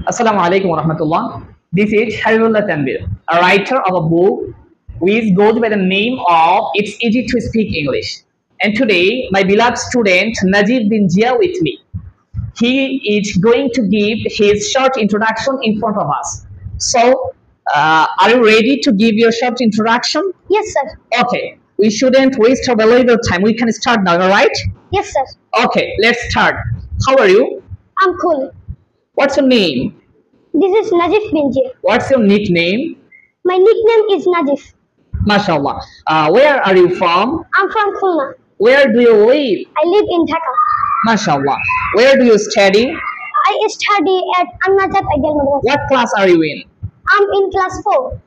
Assalamu alaikum wa rahmatullah. This is Habibullah Tanvir, a writer of a book which goes by the name of It's Easy to Speak English. And today, my beloved student Najib bin Jia with me. He is going to give his short introduction in front of us. So, are you ready to give your short introduction? Yes, sir. Okay, we shouldn't waste our valuable time. We can start now, alright? Yes, sir. Okay, let's start. How are you? I'm cool. What's your name? This is Najif Binji. What's your nickname? My nickname is Najif. MashaAllah. Where are you from? I'm from Khulna. Where do you live? I live in Dhaka. MashaAllah. Where do you study? I study at An-Najat Ideal Madrasa. What class are you in? I'm in class 4.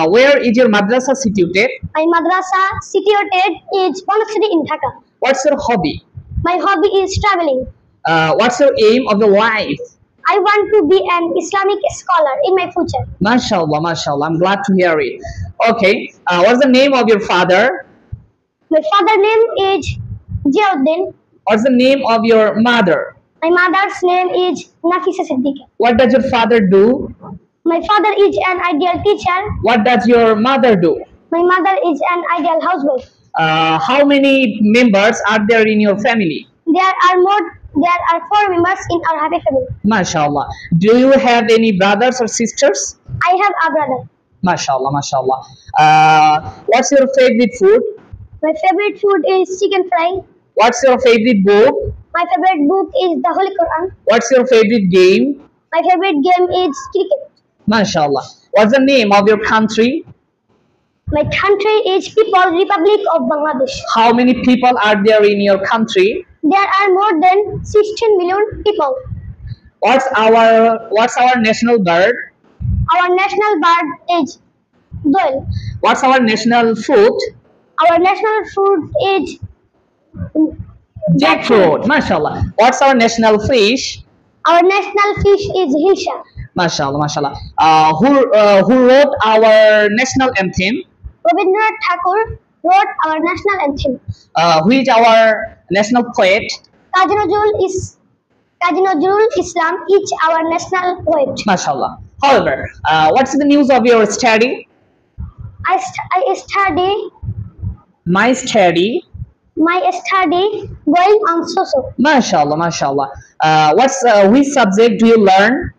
Where is your madrasa situated? My madrasa situated is Bonacity in Dhaka. What's your hobby? My hobby is traveling. What's your aim of your life? I want to be an Islamic scholar in my future. MashaAllah, MashaAllah. I'm glad to hear it. Okay. What's the name of your father? My father's name is Ziauddin. What's the name of your mother? My mother's name is Nafisa Siddiqui. What does your father do? My father is an ideal teacher. What does your mother do? My mother is an ideal housewife. How many members are there in your family? There are 4 members in our happy family. MashaAllah. Do you have any brothers or sisters? I have a brother. MashaAllah, MashaAllah. What's your favorite food? My favorite food is chicken fry. What's your favorite book? My favorite book is the Holy Quran. What's your favorite game? My favorite game is cricket. MashaAllah. What's the name of your country? My country is People's Republic of Bangladesh. How many people are there in your country? There are more than 16 million people. What's our national bird? Our national bird is Doil. What's our national fruit? Our national food is Jackfruit. MashaAllah. What's our national fish? Our national fish is Hilsha. MashaAllah, MashaAllah. Who wrote our national anthem? Rabindranath Tagore wrote our national anthem. Who is our national poet? Kazi Nazrul Islam is our national poet. MashaAllah. However, what's the news of your study? I study My study. going on so. MashaAllah, MashaAllah. Which subject do you learn?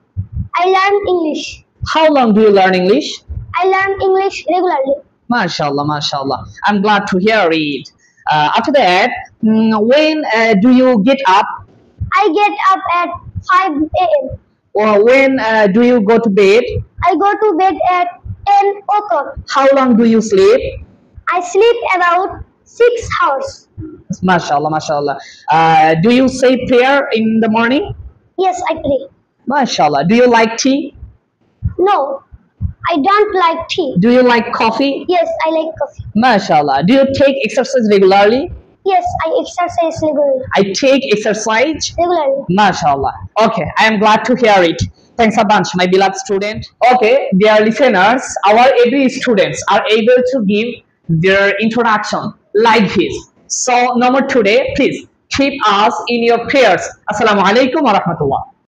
I learn English. How long do you learn English? I learn English regularly. MashaAllah, MashaAllah. I'm glad to hear it. After that, when do you get up? I get up at 5 a.m. Or when do you go to bed? I go to bed at 10 o'clock. How long do you sleep? I sleep about 6 hours. MashaAllah, MashaAllah. Do you say prayer in the morning? Yes, I pray. MashaAllah. Do you like tea? No, I don't like tea. Do you like coffee? Yes, I like coffee. MashaAllah. Do you take exercise regularly? Yes, I exercise regularly. I take exercise Regularly. MashaAllah. Okay, I am glad to hear it. Thanks a bunch, my beloved student. Okay, dear listeners, our every students are able to give their introduction like this. So, no more today, please keep us in your prayers. Assalamu alaikum wa rahmatullah.